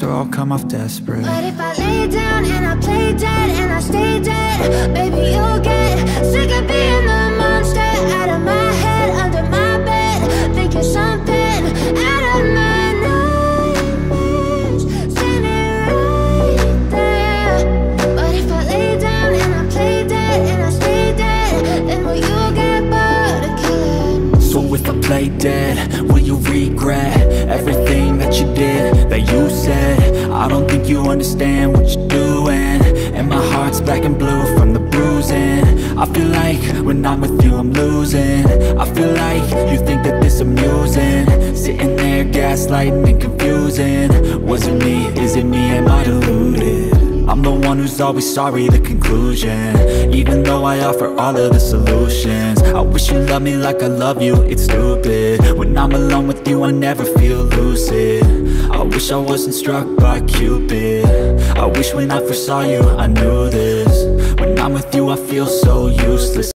honest or I'll come off desperate. But if I lay down and I play dead and I stay dead, baby, you'll get sick of being the monster out of my head, under my bed, thinking something out of my nightmares, standing right there. But if I lay down and I play dead and I stay dead, then will you get bored of killing? So if I play dead, will you regret everything that you did, that you said? I don't think you understand what you're doing, and my heart's black and blue from the bruising. I feel like when I'm with you I'm losing. I feel like you think that this amusing, sitting there gaslighting and confusing. Was it me? Is it me? Am I deluded? I'm the one who's always sorry, the conclusion, even though I offer all of the solutions. I wish you loved me like I love you, it's stupid. When I'm alone with you I never feel lucid. I wish I wasn't struck by Cupid. I wish when I first saw you I knew this. When I'm with you I feel so useless.